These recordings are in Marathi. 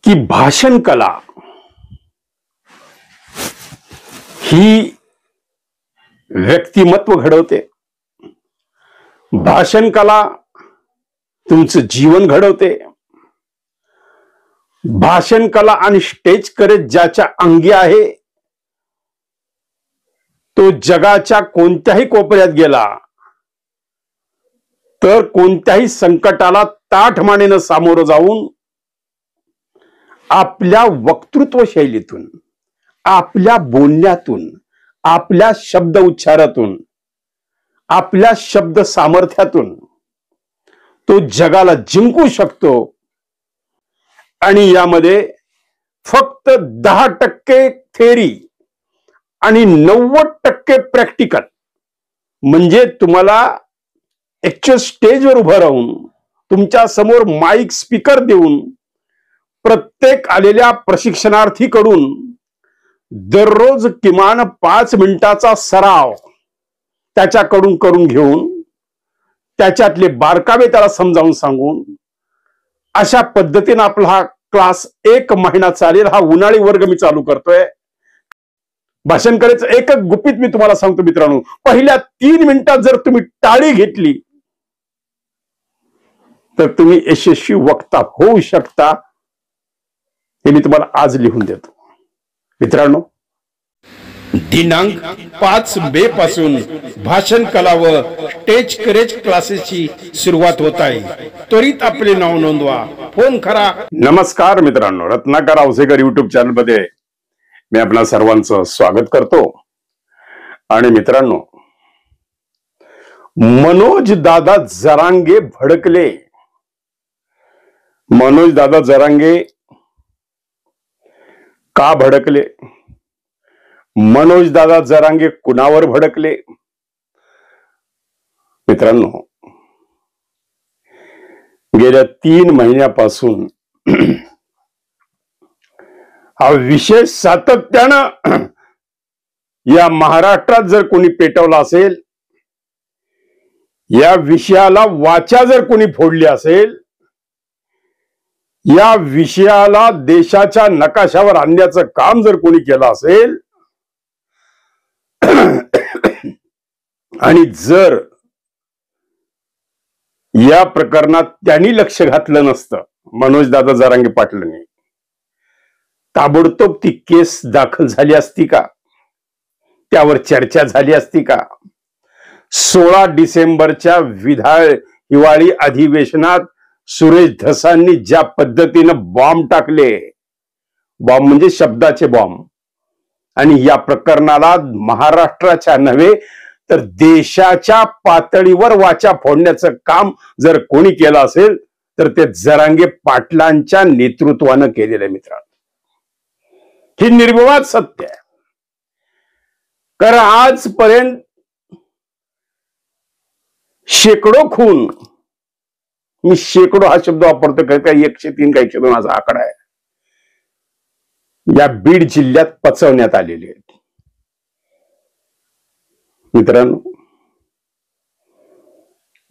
की भाषण कला ही व्यक्तिमत्व घडवते। भाषण कला तुमचं जीवन घडवते। भाषण कला आणि स्टेज करेज ज्याच्या अंगी आहे तो जगाच्या कोणत्याही कोपऱ्यात गेला तर कोणत्याही संकटाला ताठ मानेनं सामोरं जाऊन आपल्या वक्तृत्व शैलीतून, आपल्या बोलण्यातून, आपल्या शब्द उच्चारातून, आपल्या शब्द सामर्थ्यातून तो जगाला जिंकू शकतो। आणि यामध्ये फक्त 10% थेरी आणि 90% प्रॅक्टिकल, म्हणजे तुम्हाला ऍक्च्युअल स्टेजवर उभं राहून तुमच्या समोर माईक स्पीकर देऊन प्रत्येक आलेल्या प्रशिक्षणार्थीकडून दररोज किमान 5 मिनिटाचा सराव त्याच्याकडून करून घेऊन त्याच्यातले बारकावे त्याला समजावून सांगून अशा पद्धतीने आपला हा क्लास 1 महिना चालेल। हा उन्हाळी वर्ग मी चालू करतोय। भाषण करायचं एक गुपित मी तुम्हाला सांगतो मित्रांनो, पहिल्या 3 मिनिटात जर तुम्ही टाळी घेतली तर तुम्ही यशस्वी वक्ता होऊ शकता, हे मी तुम्हाला आज लिहून देतो। मित्रांनो, दिनांक 5 मे पासून भाषण कला व स्टेज करेज क्लासेसची सुरुवात होत आहे। त्वरित आपले नाव नोंदवा, फोन करा। नमस्कार मित्रांनो, रत्नाकर आवसेकर युट्यूब चॅनल मध्ये मी आपणा सर्वांचं स्वागत करतो। आणि मित्रांनो, मनोज दादा जरांगे भडकले। मनोज दादा जरांगे का भडकले? मनोज दादा जरांगे कुणावर भडकले? मित्रांनो, गेल्या 3 महिन्यापासून हा विषय सातत्यानं या महाराष्ट्रात जर कोणी पेटवला असेल, या विषयाला वाचा जर कोणी फोडली असेल, या विषयाला देशाच्या नकाशावर आणण्याचं काम जर कोणी केलं असेल आणि जर या प्रकरणात त्यांनी लक्ष घातलं नसतं, मनोज दादा जरांगे पाटलांनी, ताबडतोब ती केस दाखल झाली असती का? त्यावर चर्चा झाली असती का? 16 डिसेंबरच्या हिवाळी अधिवेशनात सुरेश धसांनी ज्या पद्धतीनं बॉम्ब टाकले, बॉम्ब म्हणजे शब्दाचे बॉम्ब, आणि या प्रकरणाला महाराष्ट्राच्या नव्हे तर देशाच्या पातळीवर वाचा फोडण्याचं काम जर कोणी केलं असेल तर ते जरांगे पाटलांच्या नेतृत्वानं केलेलं आहे। मित्रांनो, ही निर्विवाद सत्य आहे। कारण आजपर्यंत शेकडो खून, मी शेकडो हा शब्द वापरतो, काही 103 काही 102 असा आकडा आहे, या बीड जिल्ह्यात पचवण्यात आलेले आहेत। मित्रांनो,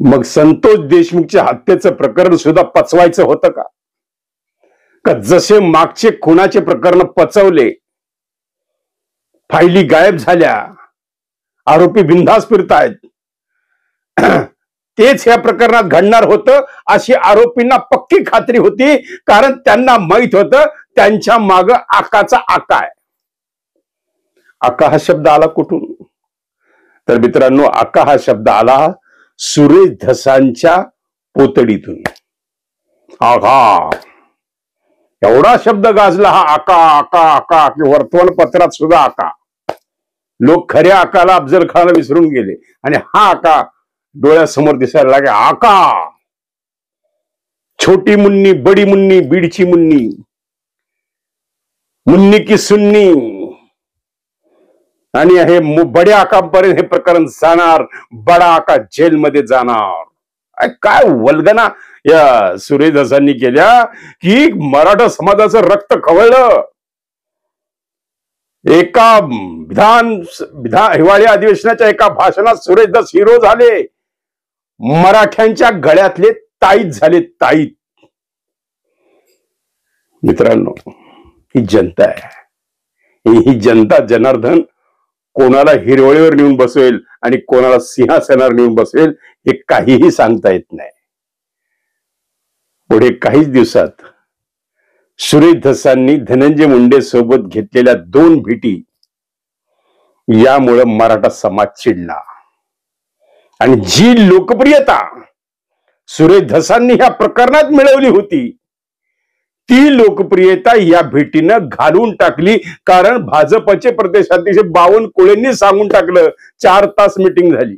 मग संतोष देशमुखच्या हत्येचं प्रकरण सुद्धा पचवायचं होतं का? का जसे मागचे खुनाचे प्रकरण पचवले, फायली गायब झाल्या, आरोपी बिनधास्त फिरतायत, तेच या प्रकरणात घडणार होतं अशी आरोपींना पक्की खात्री होती। कारण त्यांना माहित होतं त्यांच्या माग आकाचा आका आहे। आका हा शब्द आला कुठून? तर मित्रांनो, आका हा शब्द आला सुरेश धसांच्या पोतडीतून। आका एवढा शब्द गाजला हा आका आका आका की वर्तमानपत्रात सुद्धा आका। लोक खऱ्या आकाला अफजल खानला विसरून गेले आणि हा आका डोळ्यासमोर दिसायला लागे। आका, छोटी मुन्नी, बडी मुन्नी, बीडची मुन्नी, मुन्नी की सुन्नी, आणि हे बड्या आकापर्यंत हे प्रकरण जाणार, बडा आका जेलमध्ये जाणार। काय वल्गना या सुरेश धसांनी केल्या की मराठा समाजाचं रक्त खवळलं। एका हिवाळी अधिवेशनाच्या एका भाषणात सुरेश धस हिरो झाले, मराठ्यांच्या गळ्यातले ताईत झाले, ताईत। मित्रांनो, ही जनता आहे. ही जनता जनार्दन कोणाला हिरवळीवर नेऊन बसवेल आणि कोणाला सिंहासनावर नेऊन बसवेल हे काहीही सांगता येत नाही. पुढे काहीच दिवसात सुरेश धसांनी धनंजय मुंडे सोबत घेतलेल्या 2 भेटी यामुळे मराठा समाज चिडला आणि जी लोकप्रियता सुरेश धसांनी या प्रकरणात मिळवली होती ती लोकप्रियता या भेटीनं घालून टाकली. कारण भाजपचे प्रदेशाध्यक्ष बावन कोळेंनी सांगून टाकलं 4 तास मीटिंग झाली.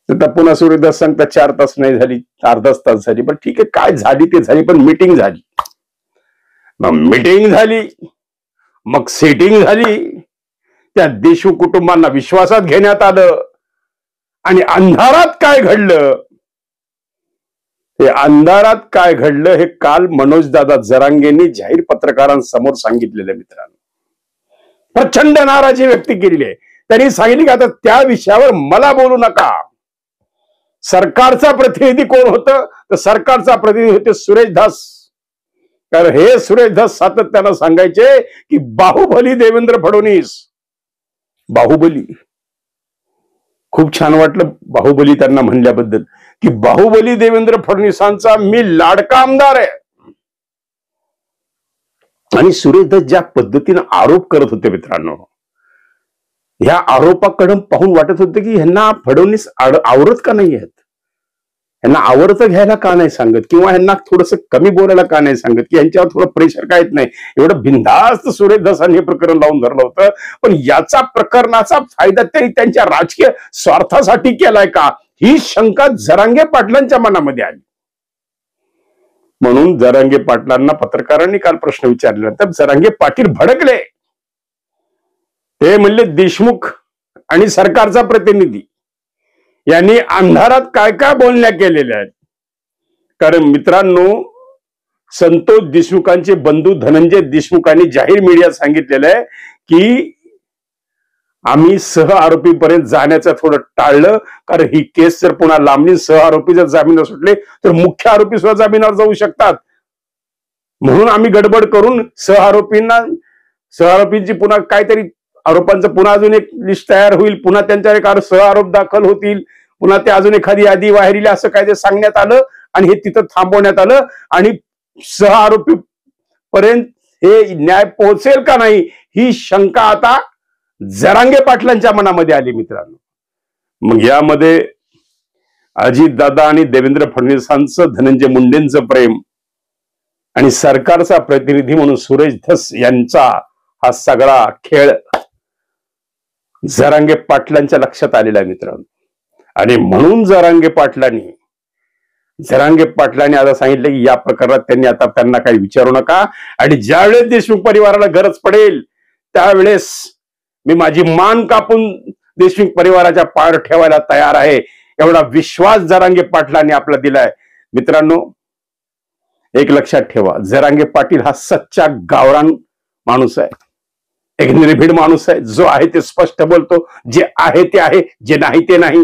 आता पुन्हा सुरेश धस सांगता 4 तास नाही झाली, अर्धाच तास झाली. पण ठीक आहे, काय झाली ते झाली, पण मीटिंग झाली. मग मीटिंग झाली, मग सेटिंग झाली, त्या देशमुख कुटुंबांना विश्वासात घेण्यात आलं आणि अंधारात काय घडलं हे अंधारात काय घडलं हे काल मनोजदादा जरांगेंनी जाहीर पत्रकारांसमोर सांगितलेलं. मित्रांनो, प्रचंड नाराजी व्यक्त केलेली आहे. त्यांनी सांगितले की आता त्या विषयावर मला बोलू नका. सरकारचा प्रतिनिधी कोण होतं तर सरकारचा प्रतिनिधी होते सुरेश धस. कारण हे सुरेश धस सातत्यानं सांगायचे की बाहुबली देवेंद्र फडणवीस. बाहुबली खूप छान वाटलं बाहुबली त्यांना म्हणल्याबद्दल की बाहुबली देवेंद्र फडणवीसांचा मी लाडका आमदार आहे. आणि सुरेश धस ज्या पद्धतीनं आरोप करत होते मित्रांनो, ह्या आरोपाकडे पाहून वाटत होते की ह्यांना फडणवीस आवरत का नाही आहेत, ह्यांना आवडतं घ्यायला का नाही सांगत, किंवा ह्यांना थोडस कमी बोलायला का नाही सांगत, की यांच्यावर थोडं प्रेशर का येत नाही. एवढं बिनधास्त सुरेश धसांनी हे प्रकरण लावून धरलं होतं. पण याचा प्रकरणाचा फायदा त्यांनी त्यांच्या राजकीय स्वार्थासाठी केलाय का ही शंका जरांगे पाटलांच्या मनामध्ये आली. म्हणून जरांगे पाटलांना पत्रकारांनी काल प्रश्न विचारल्यानंतर जरांगे पाटील भडकले. ते म्हणले देशमुख आणि सरकारचा प्रतिनिधी यांनी अंधारात काय काय बोलण्या केलेल्या आहेत. कारण मित्रांनो, संतोष देशमुखांचे बंधू धनंजय देशमुखांनी जाहीर मीडियात सांगितलेलं आहे की आम्ही सह आरोपीपर्यंत जाण्याचं थोडं टाळलं. कारण ही केस जर पुन्हा लांबली, सह आरोपी जर जामीनावर सुटले तर मुख्य आरोपी सुद्धा जामीनावर जाऊ शकतात. म्हणून आम्ही गडबड करून सह आरोपींची पुन्हा काहीतरी आरोपांचं पुन्हा अजून एक लिस्ट तयार होईल, पुन्हा त्यांच्यावर एक सह आरोप दाखल होतील, पुन्हा ते अजून एखादी यादी बाहेर येईल असं काय ते सांगण्यात आलं आणि हे तिथं थांबवण्यात आलं. आणि सह आरोपी पर्यंत हे न्याय पोहोचेल का नाही ही शंका आता जरांगे पाटलांच्या मनामध्ये आली. मित्रांनो, मग यामध्ये अजितदादा आणि देवेंद्र फडणवीसांचं धनंजय मुंडेंचं प्रेम आणि सरकारचा प्रतिनिधी म्हणून सुरेश धस यांचा हा सगळा खेळ जरांगे पाटलांच्या लक्षात आलेला आहे मित्रांनो. आणि म्हणून जरांगे पाटलांनी आता सांगितलं की या प्रकरणात त्यांना काही विचारू नका आणि ज्यावेळेस देशमुख परिवाराला गरज पडेल त्यावेळेस मी माझी मान कापून देशमुख परिवाराच्या पार ठेवायला तयार आहे, एवढा विश्वास जरांगे पाटलांनी आपला दिलाय. मित्रांनो, एक लक्षात ठेवा, जरांगे पाटील हा सच्चा गावरान माणूस आहे, एक निर्भीड माणूस आहे. जो आहे ते स्पष्ट बोलतो, जे आहे ते आहे, जे नाही ते नाही.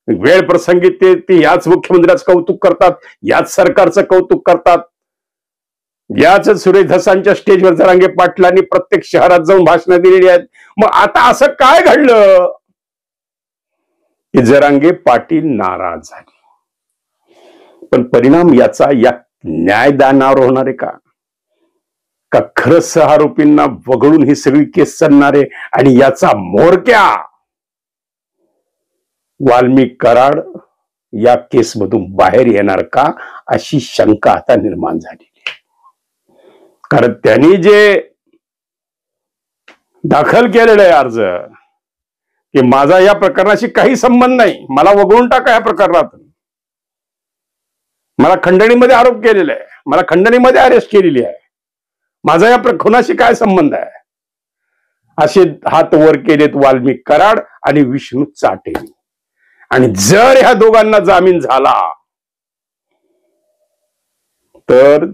वेळ प्रसंगी ते याच मुख्यमंत्र्याचं कौतुक करतात, याच सरकारचं कौतुक करतात. याच सुरेश धसांच्या स्टेजवर जरांगे पाटलांनी प्रत्येक शहरात जाऊन भाषणं दिलेली आहेत. मग आता असं काय घडलं की जरांगे पाटील नाराज झाले. पण परिणाम याचा या न्यायदानावर होणार आहे का खरंच सह आरोपींना वगळून ही सगळी केस चालणार आहे आणि याचा म्होरक्या वाल्मिक कराड या केसमधून बाहेर येणार का अशी शंका आता निर्माण झालेली आहे. कारण त्यांनी जे दाखल केलेलं आहे अर्ज की माझा या प्रकरणाशी काही संबंध नाही, मला वगळून टाका या प्रकरणात, मला खंडणीमध्ये आरोप केलेला आहे, मला खंडणीमध्ये अरेस्ट केलेली आहे, माझा या खुनाशी काय संबंध आहे, असे हात वर केलेत वाल्मिक कराड आणि विष्णू चाटे. आणि जर ह्या दोघांना जामीन झाला तर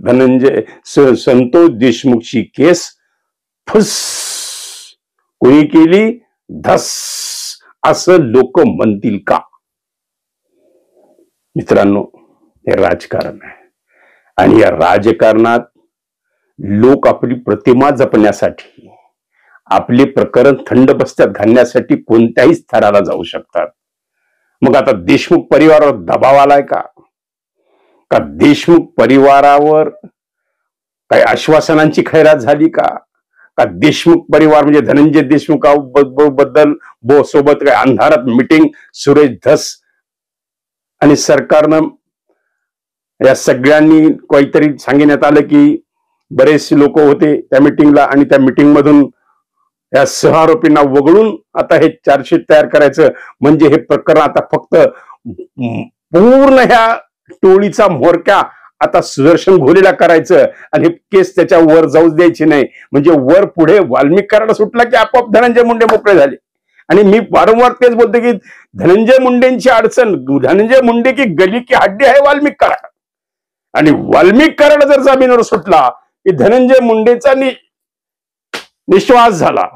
संतोष देशमुखची केस फुस कोणी केली, धस असं लोक म्हणतील का? मित्रांनो, हे राजकारण आहे आणि या राजकारणात लोक आपली प्रतिमा जपण्यासाठी, आपले प्रकरण थंड बस्त्यात घालण्यासाठी कोणत्याही स्तराला जाऊ शकतात. मग आता देशमुख परिवारावर दबाव आलाय का? देशमुख परिवारावर काही आश्वासनांची खैरात झाली का? देशमुख परिवार म्हणजे धनंजय देशमुख बद्दल सोबत काय अंधारात मिटिंग सुरेश धस आणि सरकारनं या सगळ्यांनी काहीतरी सांगण्यात आलं की बरेचसे लोक होते त्या मिटिंगला आणि त्या मिटिंग मधून या सहआरोपींना वगळून आता हे चार्जशीट तयार करायचं, म्हणजे हे प्रकरण आता फक्त पूर्ण ह्या टोळीचा म्होरक्या आता सुदर्शन घोलेला करायचं आणि केस त्याच्या वर जाऊच द्यायची नाही. म्हणजे वर पुढे वाल्मिक कराड सुटला की आपोआप धनंजय मुंडे मोकळे झाले. आणि मी वारंवार तेच बोलतो की धनंजय मुंडेंची अडचण, धनंजय मुंडे की गली की हड्डी आहे वाल्मिक कराड. आणि वाल्मिक कराड जर जामीनवर सुटला की धनंजय मुंडेचा निश्वास झाला,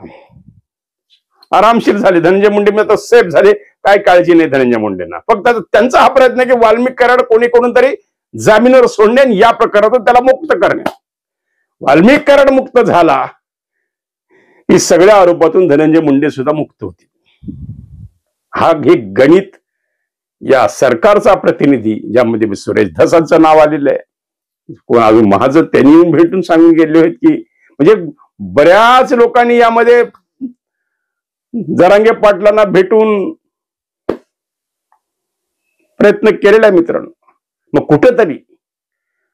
आरामशीर झाले. धनंजय मुंडे आता सेफ झाले, काय काळजी नाही धनंजय मुंडेंना. फक्त त्यांचा हा प्रयत्न आहे की वाल्मिक कराड कोणी तरी जामीनवर सोडणे आणि या प्रकारातून त्याला मुक्त करणे. वाल्मिक कराड मुक्त झाला की सगळ्या आरोपातून धनंजय मुंडे सुद्धा मुक्त होतील. हे गणित या सरकारचा प्रतिनिधी, ज्यामध्ये सुरेश धसांचं नाव आलेलं आहे, कोण अजून महाजन त्यांनी भेटून सांगून गेले आहेत की, म्हणजे बऱ्याच लोकांनी यामध्ये जरांगे पाटलांना भेटून प्रयत्न केलेला आहे मित्रांनो. मग कुठेतरी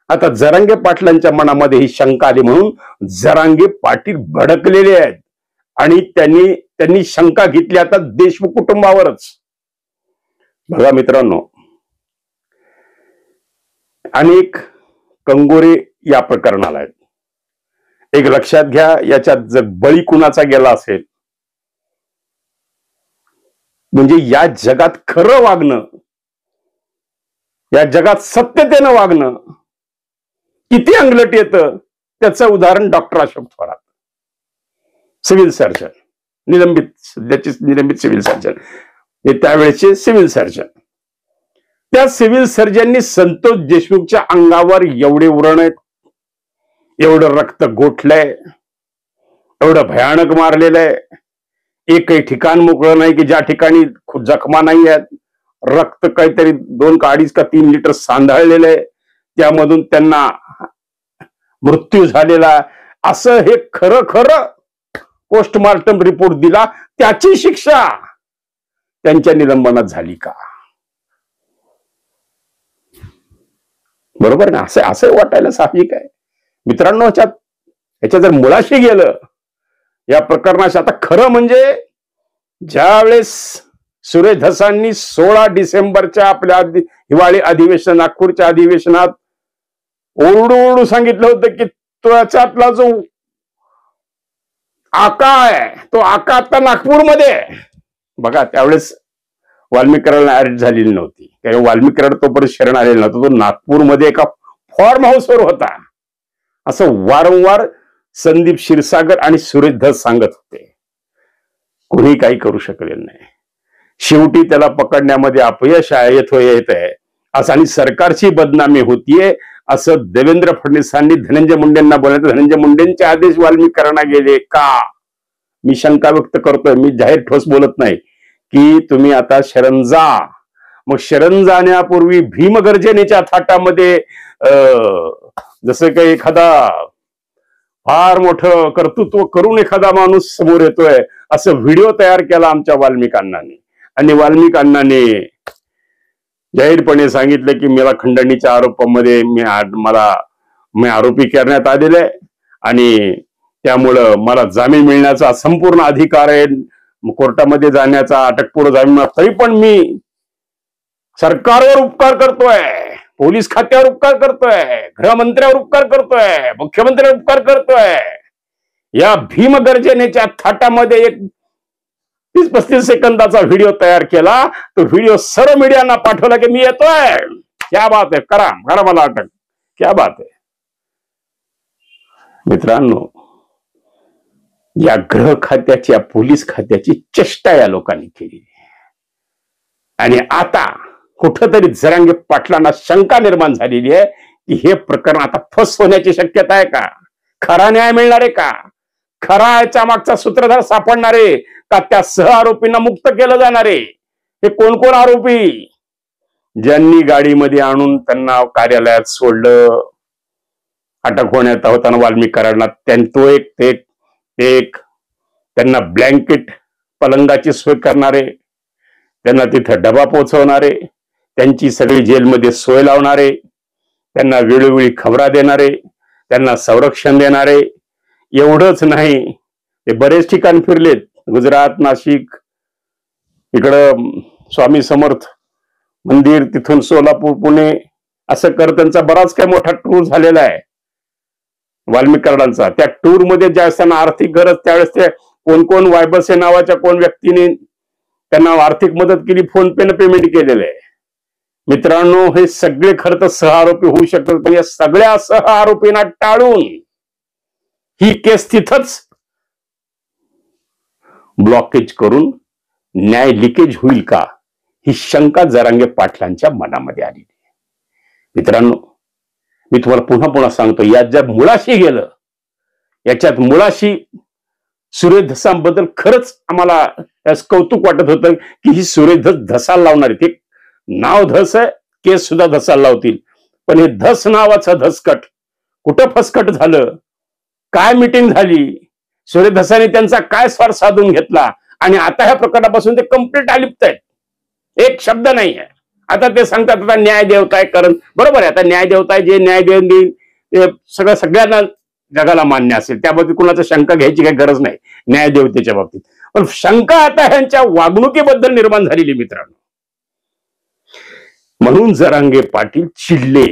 आता जरांगे पाटलांच्या मनामध्ये ही शंका आली म्हणून जरांगे पाटील भडकलेले आहेत आणि त्यांनी शंका घेतली आता देशमुख कुटुंबावरच. बघा मित्रांनो, अनेक कंगोरे या प्रकरणाला आहेत. एक लक्षात घ्या, याच्यात जर बळी कुणाचा गेला असेल, म्हणजे या जगात खरं वागणं, या जगात सत्यतेनं वागणं किती अंगलट येतं, त्याचं उदाहरण doctor Ashok Thorat, civil surgeon, सध्याचे निलंबित सिव्हिल सर्जन, हे त्यावेळेचे सिव्हिल सर्जन. त्या सिव्हिल सर्जननी संतोष देशमुखच्या अंगावर एवढे उरण आहेत, एवढं रक्त गोठलंय, एवढं भयानक मारलेलं आहे, एकही ठिकाण मोकळं नाही की ज्या ठिकाणी जखमा नाही आहेत. रक्त काहीतरी 2 का 2.5 का 3 लिटर सांधाळलेलं आहे, त्यामधून त्यांना मृत्यू झालेला. असं हे खरं पोस्टमार्टम रिपोर्ट दिला, त्याची शिक्षा त्यांच्या निलंबनात झाली का? बरोबर ना? असं वाटायला साहजिक आहे मित्रांनो. ह्याच्या जर मुळाशी गेलं या प्रकरणाशी, आता खरं म्हणजे ज्यावेळेस सुरेश धसांनी 16 डिसेंबरच्या आपल्या हिवाळी अधिवेशन, नागपूरच्या अधिवेशनात ओरडू सांगितलं होतं की त्याच्यातला जो आका आहे, तो आका आता नागपूरमध्ये. बघा, त्यावेळेस वाल्मिक कराडला अरेस्ट झालेली नव्हती, कारण वाल्मिक कराड तोपर्यंत शरण आलेला नव्हता. तो नागपूरमध्ये एका फॉर्म हाऊसवर होता, असं वारंवार संदीप क्षीरसागर आणि सुरेश धस सांगत होते. कोणी काही करू शकलेलं नाही. शेवटी त्याला पकडण्यामध्ये अपयश येत आहे असं, आणि सरकारची बदनामी होतीये असं देवेंद्र फडणवीसांनी धनंजय मुंडेंना बोलत. धनंजय मुंडेंचे आदेश वाल्मिक कराडला गेले का? मी शंका व्यक्त करतोय. मी जाहीर ठोस बोलत नाही की तुम्ही आता शरण जा. मग शरण जाण्यापूर्वी भीमगर्जनेच्या थाटामध्ये जसं काही एखादा फार मोठं कर्तृत्व करून एखादा माणूस समोर येतोय, असं व्हिडिओ तयार केला आमच्या वाल्मिक अण्णांनी. आणि वाल्मिक अण्णांनी जाहीरपणे सांगितलं की मला खंडणीच्या आरोपामध्ये मी आरोपी करण्यात आलेले आहे आणि त्यामुळं मला जामीन मिळण्याचा संपूर्ण अधिकार आहे, कोर्टामध्ये जाण्याचा, अटकपूर्व जामीन. तरी पण मी सरकारवर उपकार करतोय, पोलीस खात्यावर उपकार करतोय, गृहमंत्र्यावर उपकार करतोय, मुख्यमंत्र्यावर उपकार करतोय. या भीमगर्जनेच्या थाटामध्ये एक 30-35 सेकंदाचा व्हिडिओ तयार केला. तो व्हिडिओ सर्व मीडियांना पाठवला की मी येतोय, क्या बात आहे, करा मला अटक, क्या बात आहे. मित्रांनो, या गृह खात्याची, या पोलीस खात्याची चेष्टा या लोकांनी केली. आणि आता कुठंतरी जरांगे पाटलांना शंका निर्माण झालेली आहे की हे प्रकरण आता फस होण्याची शक्यता आहे का? खरा न्याय मिळणार आहे का? खरा याच्या मागचा सूत्रधार सापडणार आहे का? त्या सह आरोपींना मुक्त केलं जाणार आहे? हे कोण कोण आरोपी? ज्यांनी गाडीमध्ये आणून त्यांना कार्यालयात सोडलं अटक होण्यात होताना वाल्मिक कराडला, तो एक त्यांना ब्लँकेट पलंगाची सोय करणारे, त्यांना तिथं डबा पोहोचवणारे, त्यांची सगळी जेलमध्ये सोय लावणारे, त्यांना वेळोवेळी खबरा देणारे, त्यांना संरक्षण देणारे. एवढंच नाही, ते बरेच ठिकाण फिरलेत, गुजरात, नाशिक, इकडं स्वामी समर्थ मंदिर, तिथून सोलापूर, पुणे, असं कर त्यांचा बराच काही मोठा टूर झालेला आहे वाल्मिक कराडांचा. त्या टूर मध्ये ज्यावेळेस त्यांना आर्थिक गरज, त्यावेळेस ते कोण वायबसे नावाच्या कोण व्यक्तीने त्यांना आर्थिक मदत केली, फोन पे न पेमेंट केलेलं आहे. मित्रांनो, हे सगळे खरं तर सह आरोपी होऊ शकतात, पण या सगळ्या सह आरोपींना टाळून ही केस तिथंच ब्लॉकेज करून न्याय लिकेज होईल का, ही शंका जरांगे पाटलांच्या मनामध्ये आली. मित्रांनो, मी तुम्हाला पुन्हा सांगतो, यात ज्या मुळाशी गेलं, याच्यात मुळाशी सुरेश धसांबद्दल खरंच आम्हाला कौतुक वाटत होतं की ही सुरेश धस धसाला लावणार आहे. ते नाव धस आहे, केस सुद्धा धसाला लावतील, पण हे धस नावाचं धसकट कुठं फसकट झालं? काय मीटिंग झाली? सुरेश धसाने त्यांचा काय स्वार्थ साधून घेतला? आणि आता ह्या प्रकरणापासून ते कम्प्लीट अलिप्त आहेत, एक शब्द नाही आहे. आता ते सांगतात आता न्याय देवताय करण, बरोबर आहे, आता न्याय देवताय, जे न्याय देऊन देईल ते सगळ्यांना जगाला मान्य असेल, त्याबाबतीत कुणाचं शंका घ्यायची काही गरज नाही न्याय देवतेच्या बाबतीत. पण शंका आता ह्यांच्या वागणुकीबद्दल निर्माण झालेली मित्रांनो. म्हणून जरांगे पाटील चिडले.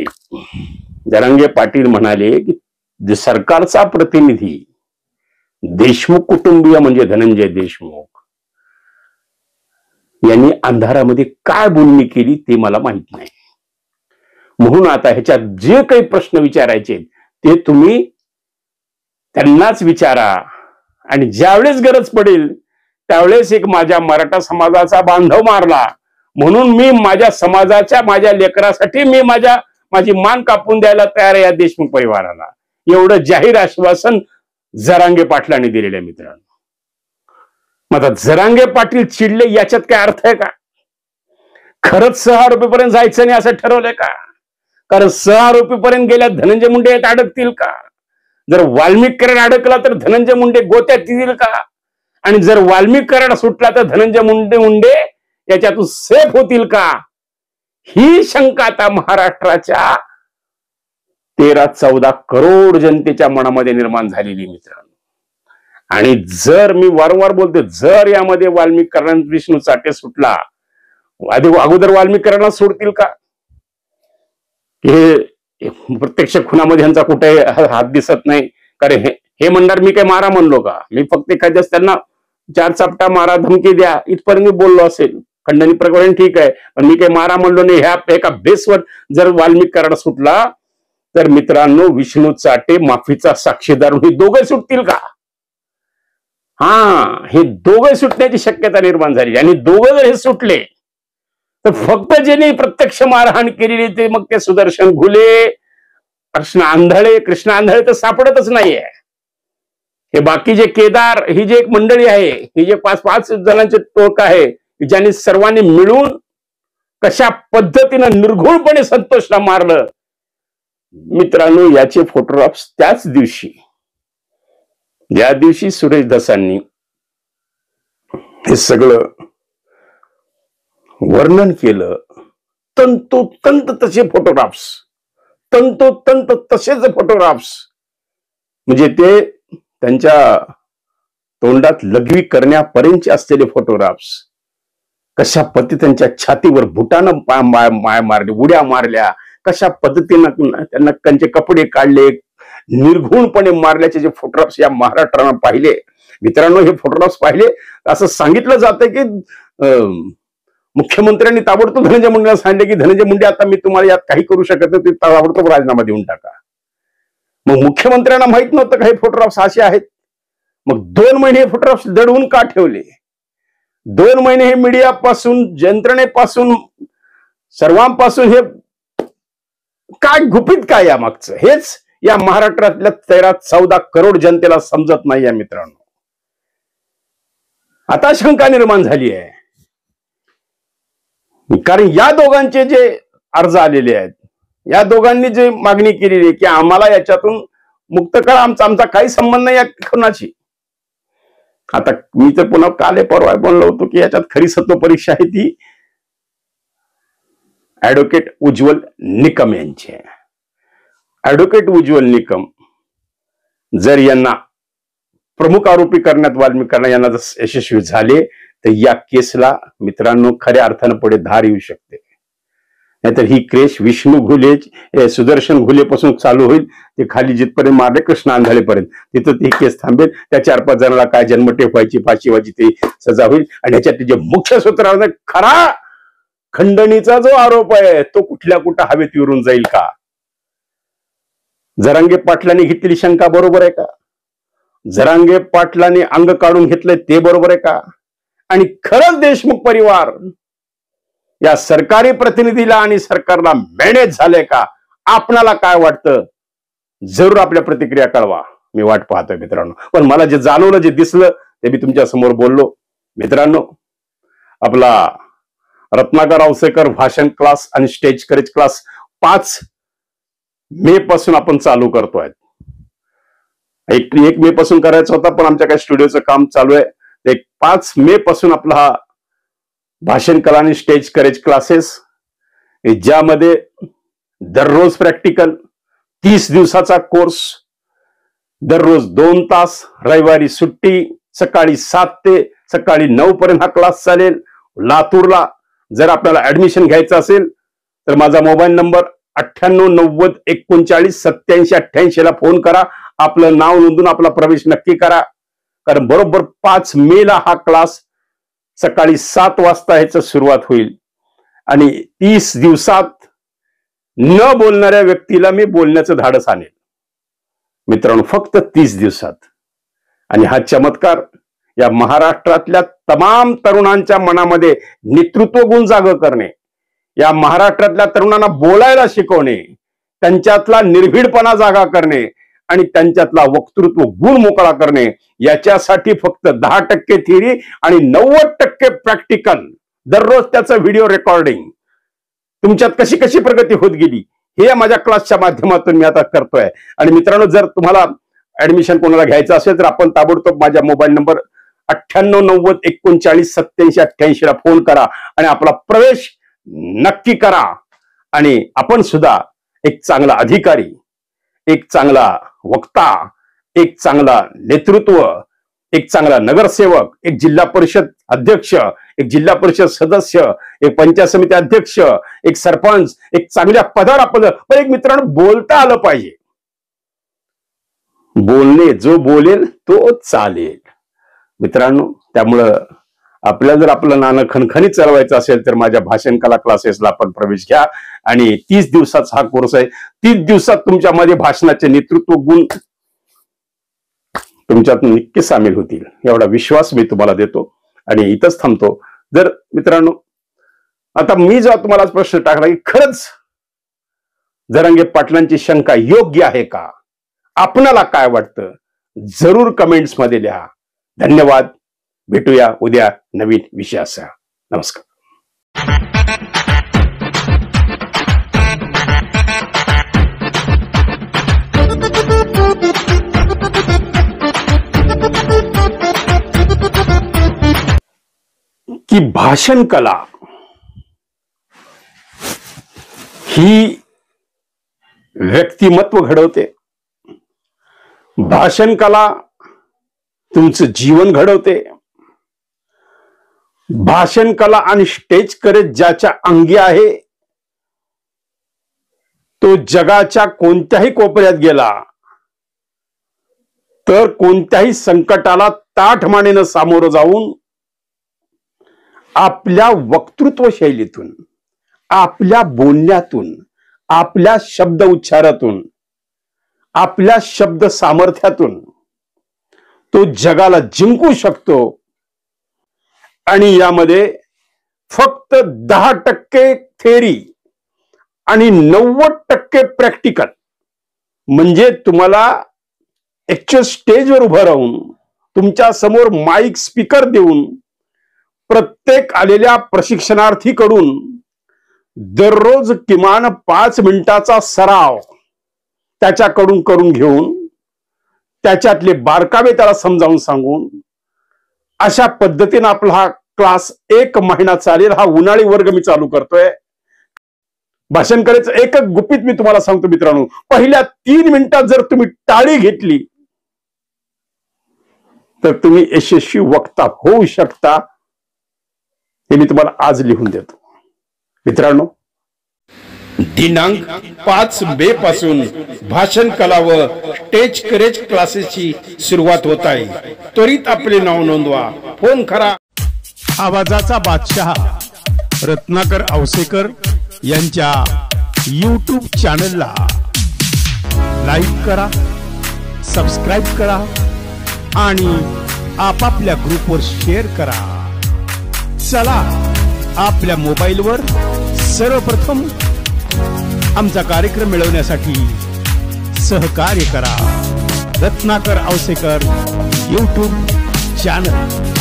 जरांगे पाटील म्हणाले की सरकारचा प्रतिनिधी देशमुख कुटुंबीय म्हणजे धनंजय देशमुख यांनी अंधारामध्ये काय बोलणी केली ते मला माहित नाही. म्हणून आता ह्याच्यात जे काही प्रश्न विचारायचे ते तुम्ही त्यांनाच विचारा, आणि ज्यावेळेस गरज पडेल त्यावेळेस एक माझ्या मराठा समाजाचा बांधव मारला म्हणून मी माझ्या समाजाच्या, माझ्या लेकरासाठी मी माझी मान कापून द्यायला तयार आहे या देशमुख परिवाराला, एवढं जाहीर आश्वासन जरांगे पाटलांनी दिलेलं आहे मित्रांनो. मग आता जरांगे पाटील चिडले याच्यात काय अर्थ आहे का? खरंच सह आरोपीपर्यंत जायचं नाही असं ठरवलंय का? कारण सह आरोपीपर्यंत गेल्या धनंजय मुंडे यात अडकतील का? जर वाल्मिक कराड अडकला तर धनंजय मुंडे गोत्यात येतील का? आणि जर वाल्मिक कराड सुटला तर धनंजय मुंडे याच्यातून सेफ होतील का? ही शंका आता महाराष्ट्राच्या 13-14 करोड जनतेच्या मनामध्ये निर्माण झालेली मित्रांनो. आणि जर मी वारंवार बोलते, जर यामध्ये वाल्मिक कराड, विष्णू चाटे सुटला, अगोदर वाल्मिक कराडला सोडतील का? हे प्रत्यक्ष खुनामध्ये यांचा कुठे हात दिसत नाही. कारण हे म्हणणार मी काय मारा म्हणलो का? मी फक्त एखाद्याच त्यांना 4 चापटा मारा, धमकी द्या इथपर्यंत मी बोललो असेल, खंडणी प्रकरण ठीक आहे, पण मी काही मारा म्हणलो नाही. ह्या एका बेसवर जर वाल्मिक कराड सुटला तर मित्रांनो, विष्णू चाटे माफीचा साक्षीदार, हे दोघे सुटतील का? हे दोघे सुटण्याची शक्यता निर्माण झाली. आणि दोघं जर हे सुटले तर फक्त ज्यांनी प्रत्यक्ष मारहाण केलेली ते मग ते सुदर्शन घुले, कृष्ण आंधळे तर सापडतच नाहीये. हे बाकी जे केदार, ही जे एक मंडळी आहे, ही जे 5 जणांचे टोक आहे, ज्यांनी सर्वांनी मिळून कशा पद्धतीनं निर्घुणपणे संतोषला मारलं मित्रांनो, याचे फोटोग्राफ्स त्याच दिवशी, ज्या दिवशी सुरेश धसांनी हे सगळं वर्णन केलं, तंतोतंत तसे फोटोग्राफ्स, तंतोतंत तसेच फोटोग्राफ्स, म्हणजे ते त्यांच्या तोंडात लघवी करण्यापर्यंतचे असलेले फोटोग्राफ्स, कशा पद्धतीने त्यांच्या छातीवर बुटानं माय मारली, उड्या मारल्या, कशा पद्धतीनं त्यांना त्यांचे कपडे काढले, निर्घुणपणे मारल्याचे जे फोटोग्राफ्स या महाराष्ट्रानं पाहिले मित्रांनो. हे फोटोग्राफ्स पाहिले असं सांगितलं जातं की मुख्यमंत्र्यांनी ताबडतोब धनंजय मुंडेला सांगितले की धनंजय मुंडे, आता मी तुम्हाला यात काही करू शकत नाही, ताबडतोब राजीनामा देऊन टाका. मग मुख्यमंत्र्यांना माहित नव्हतं का हे फोटोग्राफ्स असे आहेत? मग 2 महिने हे फोटोग्राफ्स दडवून का ठेवले? 2 महिने हे मीडियापासून, यंत्रणेपासून, सर्वांपासून हे काय गुपित काय या मागचं, हेच या महाराष्ट्रातल्या 13-14 करोड जनतेला समजत नाही या मित्रांनो. आता शंका निर्माण झाली आहे, कारण या दोघांचे जे अर्ज आलेले आहेत, या दोघांनी जे मागणी केलेली आहे की आम्हाला याच्यातून मुक्त करा, आमचा काही संबंध नाही या खुनाची. आता मी तर पुन्हा काले परवा बोललो होतो की याच्यात खरी सत्व परीक्षा आहे ती ऍडव्होकेट उज्ज्वल निकम यांची आहे. ऍडव्होकेट उज्ज्वल निकम जर यांना प्रमुख आरोपी करण्यात, वाल्मिकांना यांना जर यशस्वी झाले तर या केसला मित्रांनो खऱ्या अर्थानं पुढे धार येऊ शकते. नाहीतर ही केस विष्णू घुले, सुदर्शन घुलेपासून चालू होईल, ते खाली जिथपर्यंत मारले कृष्ण आंधळेपर्यंत, तिथं ती केस थांबेल. त्या 4-5 जणांना काय जन्मठेप व्हायची, फाशी व्हायची, ती सजा होईल. आणि ह्याच्यात जे मुख्य सूत्रधार खरा खंडणीचा जो आरोप आहे तो कुठल्या कुठं हवेत विरून जाईल का? जरांगे पाटलांनी घेतलेली शंका बरोबर आहे का? जरांगे पाटलांनी अंग काढून घेतलंय ते बरोबर आहे का? आणि खरंच देशमुख परिवार या सरकारी प्रतिनिधीला आणि सरकारला मॅनेज झाले का? आपणाला काय वाटतं? जरूर आपल्या प्रतिक्रिया कळवा. मी वाट पाहतोय मित्रांनो. पण मला जे जाणवलं, जे दिसलं ते मी तुमच्या समोर बोललो. मित्रांनो, आपला रत्नाकर औसेकर भाषण क्लास आणि स्टेज करेज क्लास 5 मे पासून आपण चालू करतोय. 1 मे पासून करायचा होता, पण आमच्या काही स्टुडिओचं काम चालू आहे. 5 मे पासून आपला हा भाषण कला आणि स्टेज करेज क्लासेस, ज्यामध्ये दररोज प्रॅक्टिकल, 30 दिवसाचा कोर्स, दररोज 2 तास, रविवारी सुट्टी, सकाळी 7 ते सकाळी 9 पर्यंत हा क्लास चालेल. लातूरला जर आपल्याला ऍडमिशन घ्यायचं असेल तर माझा मोबाईल नंबर 9890398788 ला फोन करा. आपलं नाव नोंदून आपला प्रवेश नक्की करा. कारण बरोबर 5 मे ला हा क्लास सकाळी 7 वाजता ह्याचं सुरुवात होईल. आणि 30 दिवसात न बोलणाऱ्या व्यक्तीला मी बोलण्याचं धाडस आणेल मित्रांनो, फक्त 30 दिवसात. आणि हा चमत्कार या महाराष्ट्रातल्या तमाम तरुणांच्या मनामध्ये नेतृत्व गुण जाग करणे, या महाराष्ट्रातल्या तरुणांना बोलायला शिकवणे, त्यांच्यातला निर्भीडपणा जागा करणे आणि त्यांच्यातला वक्तृत्व गुण मोकळा करणे, याच्यासाठी फक्त 10% थिअरी आणि 90% प्रॅक्टिकल. दररोज त्याचं व्हिडिओ रेकॉर्डिंग, तुमच्यात कशी कशी प्रगती होत गेली हे माझ्या क्लासच्या माध्यमातून मी आता करतोय. आणि मित्रांनो, जर तुम्हाला ऍडमिशन कोणाला घ्यायचं असेल तर आपण ताबडतोब माझ्या मोबाईल नंबर 9890398788 ला फोन करा आणि आपला प्रवेश नक्की करा. आणि आपण सुद्धा एक चांगला अधिकारी, एक चांगला वक्ता, एक चांगला नेतृत्व, एक चांगला नगरसेवक, एक जिल्हा परिषद अध्यक्ष, एक जिल्हा परिषद सदस्य, एक पंचायत समिती अध्यक्ष, एक सरपंच, एक चांगल्या पदावर आपण. पण एक मित्रांनो, बोलता आलं पाहिजे. बोलणे, जो बोलेल तो चालेल मित्रांनो. त्यामुळं आपल्याला जर आपलं नाणं खणखणीत चालवायचं असेल तर माझ्या भाषण कला क्लासेसला आपण प्रवेश घ्या. आणि 30 दिवसाचा हा कोर्स आहे. 30 दिवसात तुमच्यामध्ये भाषणाचे नेतृत्व गुण तुमच्यात नक्की सामील होतील, एवढा विश्वास मी तुम्हाला देतो. आणि इथंच थांबतो. जर मित्रांनो, आता मी जो तुम्हाला प्रश्न टाकला की खरंच जरांगे पाटलांची शंका योग्य आहे का, आपणाला काय वाटतं, जरूर कमेंट्स मध्ये लिहा. धन्यवाद. भेटूया उद्या नवीन विषयासह. नमस्कार. की भाषण कला ही व्यक्तिमत्व घडवते. भाषण कला तुमचं जीवन घडवते. भाषण कला आणि स्टेज करेज ज्याच्या अंगी आहे तो जगाच्या कोणत्याही कोपऱ्यात गेला तर कोणत्याही संकटाला ताठमानेनं सामोरं जाऊन आपल्या वक्तृत्व शैलीतून, आपल्या बोलण्यातून, आपल्या शब्द उच्चारातून, आपल्या शब्द सामर्थ्यातून तो जगाला जिंकू शकतो. आणि यामध्ये फक्त 10% थेरी आणि 90% प्रॅक्टिकल. म्हणजे तुम्हाला ऍक्च्युअल स्टेजवर उभं राहून तुमच्या समोर माईक स्पीकर देऊन प्रत्येक आलेल्या प्रशिक्षणार्थीकडून दररोज किमान 5 मिनिटाचा सराव त्याच्याकडून करून घेऊन त्याच्यातले बारकावे त्याला समजावून सांगून अशा पद्धतीने आपला हा क्लास 1 महिना चालेल. हा उन्हाळी वर्ग मी चालू करतोय. भाषण करायचं एक गुपित मी तुम्हाला सांगतो मित्रांनो, पहिल्या 3 मिनिटात जर तुम्ही टाळी घेतली तर तुम्ही यशस्वी वक्ता होऊ शकता. हे मी तुम्हाला आज लिहून देतो. मित्रांनो, दिनांक 5 मे पासून भाषण कला व स्टेज करेज क्लासेसची सुरुवात होत आहे. त्वरित आपले नाव नोंदवा. फोन करा. आवाजाचा बादशाह रत्नाकर औसेकर यांच्या YouTube चॅनलला लाईक करा, सबस्क्राईब करा आणि आपापल्या ग्रुपवर शेअर करा. चला, आपल्या मोबाईलवर सर्वप्रथम आमचा कार्यक्रम मिळवण्यासाठी सहकार्य करा. Ratnakar Ausekar YouTube channel.